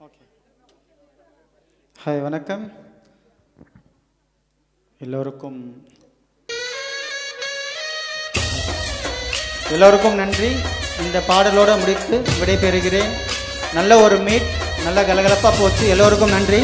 Okay. Hi, வணக்கம் எல்லோருக்கும். எல்லோருக்கும் நன்றி. இந்த பாடலோடு முடித்து விடைபெறுகிறேன். நல்ல ஒரு மீட், நல்ல கலகலப்பாக போச்சு. எல்லோருக்கும் நன்றி.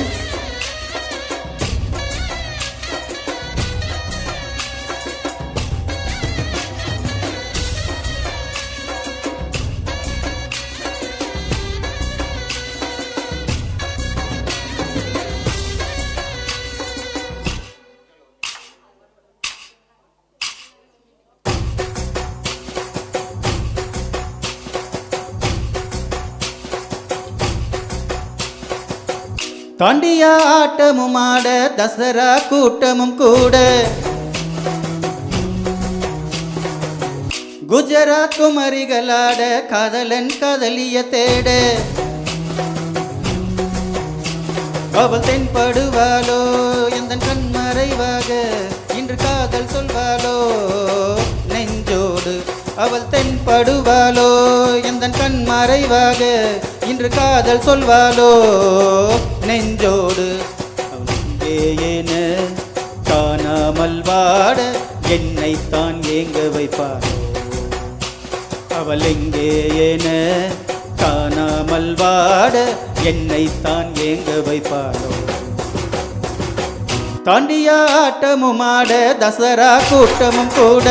தாண்டியா ஆட்டமும் ஆட தசரா கூட்டமும் கூட, குஜராத் குமரிகளாட காதலன் காதலிய தேட, அவள் தென்படுவாளோ எந்த கண்மறைவாக இன்று காதல் சொல்வாளோ நெஞ்சோடு. அவள் தென்படுவாளோ எந்த கண்மறைவாக இன்று காதல் சொல்வாளோ நெஞ்சோடு. அவள் எங்கேயேன காணாமல் வாட என்னைத்தான் ஏங்க வைப்பாளோ. அவள் எங்கேயேன காணாமல் வாட என்னைத்தான் ஏங்க வைப்பாளோ. தாண்டியா ஆட்டமும் ஆட தசரா கூட்டமும் கூட,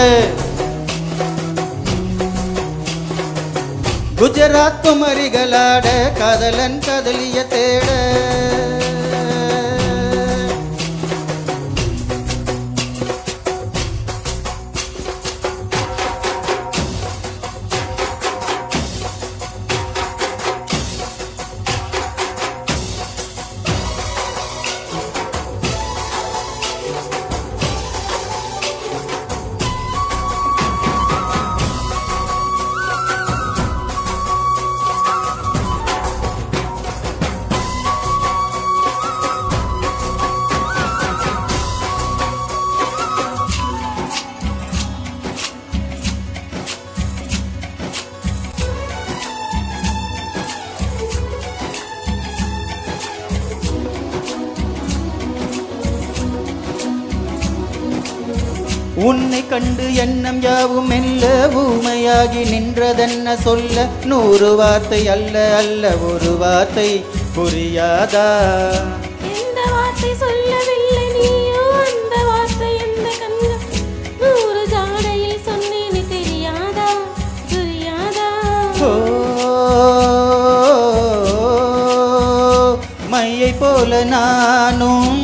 குஜராத் குமரிகளாட காதலன் காதலிய தேட, உன்னை கண்டு எண்ணம் யாவும் மெல்ல ஊமையாகி நின்றதென்ன சொல்ல. 100 வார்த்தை அல்ல அல்ல ஒரு வார்த்தை புரியாதா. எந்த வார்த்தை சொல்லவில்லை நீயோ அந்த வார்த்தை எந்த கண்ணு 100 ஜாடையில் சொன்னேன்னு தெரியாதா புரியாதா. மையை போல நானும்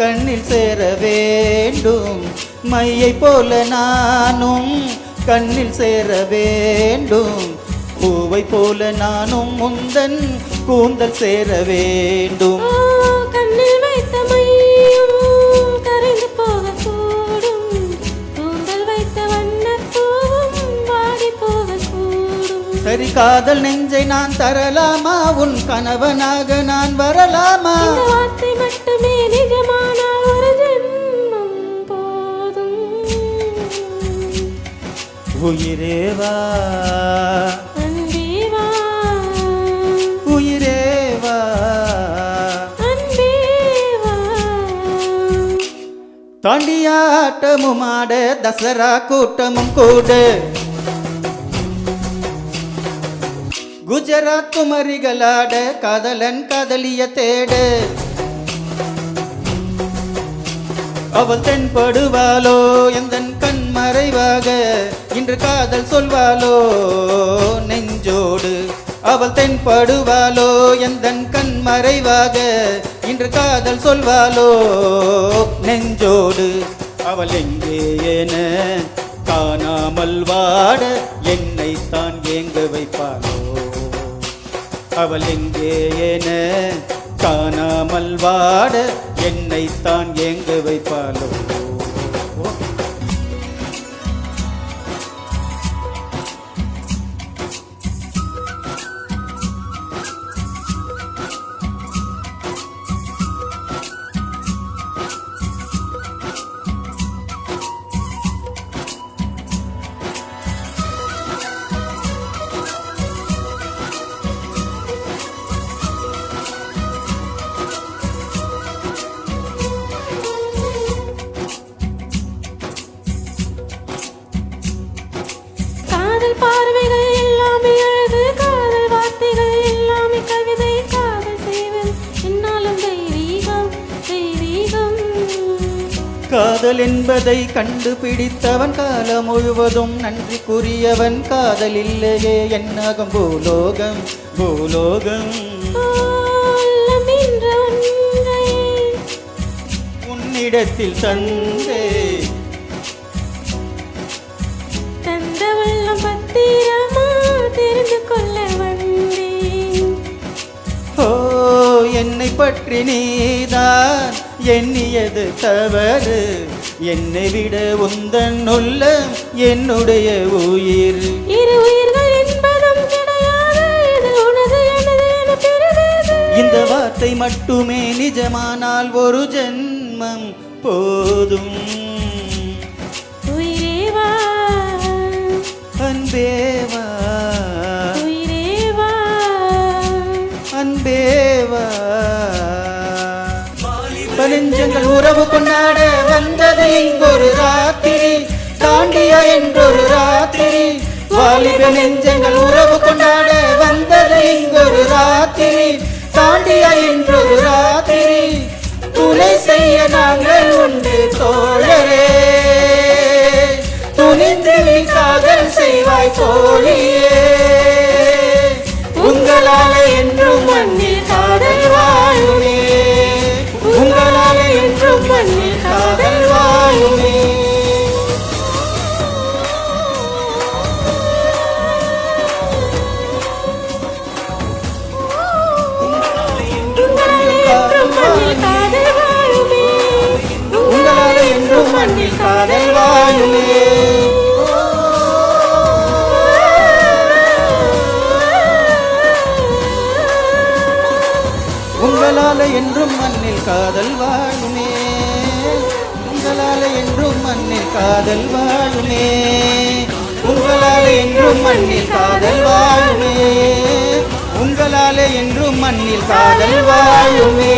கண்ணில் சேர வேண்டும். மையை போல நானும் கண்ணில் சேர வேண்டும். பூவை போல நானும் முந்தன் கூந்தல் சேர வேண்டும். கண்ணில் வைத்த மையும் கரைந்து போகக்கூடும். கூந்தல் வைத்த வண்ணப்பூவும் வாடி போகக்கூடும். சரி, காதல் நெஞ்சை நான் தரலாமா? உன் கணவனாக நான் வரலாமா? இந்த வார்த்தை மட்டுமே நிஜமானால் ஒரு ஜென்மம் போதும். உயிரேவா அன்பேவா உயிரேவா அன்பேவா. தாண்டியா ஆட்டமும் ஆட தசரா கூட்டமும் கூட, குஜராத் குமரிகளாட காதலன் காதலிய தேட, அவள் தென்படுவாளோ எந்தன் கண் மறைவாக இன்று காதல் சொல்வாளோ நெஞ்சோடு. அவள் தென்படுவாளோ எந்தன் கண் மறைவாக இன்று காதல் சொல்வாளோ நெஞ்சோடு. அவள் எங்கேயேன காணாமல் வாட என்னைத்தான் ஏங்க வைப்பாளோ. அவள் எங்கேயேன காணாமல் வாட என்னைத்தான் ஏங்க வைப்பாளோ. காதல் பார்வைகள் எல்லாமே அழகு, காதல் வார்த்தைகள் எல்லாமே கவிதை, காதல் செய்வது என்னாலும் தெய்வீகம் தெய்வீகம். காதல் என்பதை கண்டுபிடித்தவன் காலம் முழுவதும் நன்றிக்குரியவன். காதல் இல்லையே என்னாகும் பூலோகம் பூலோகம். உள்ளம் என்ற ஒன்றை உன்னிடத்தில் தந்தே தந்த உள்ளம் பத்திரமா தெரிந்து கொள்ள வந்தேன். ஓ என்னை பற்றி நீதான் எண்ணியது தவறு. என்னை விட உந்தன் உள்ளம் என்னுடைய உயிர். இரு உயிர்கள் என்பதும் கிடையாது, இது உனது எனது என பிரிவது. இந்த வார்த்தை மட்டுமே நிஜமானால் ஒரு ஜென்மம் போதும். உயிரே வா அன்பே வா உயிரே வா அன்பே வா. நெஞ்சங்கள் உறவு கொண்டாட வந்தது இங்கொரு ராத்திரி, தாண்டியா என்றொரு ராத்திரி. வாலிப நெஞ்சங்கள் உறவு கொண்டாட வந்தது இங்கொரு ராத்திரி, தாண்டியா என்றொரு ராத்திரி. துணை செய்ய நாங்கள் உண்டு தோழரே, துணிந்து நீ காதல் செய்வாய் தோழியே. உங்களால என்றும் மண்ணில் காதல் வாழுமே, உங்களால என்றும் மண்ணில் காதல் வாழுமே. உங்களால என்றும் மண்ணில் காதல் வாழுமே. உங்களால என்றும் மண்ணில் காதல் வாழுமே, உங்களால என்றும் மண்ணில் காதல் வாழுமே, உங்களால என்றும் மண்ணில் காதல் வாழுமே, உங்களால என்றும் மண்ணில் காதல் வாழுமே.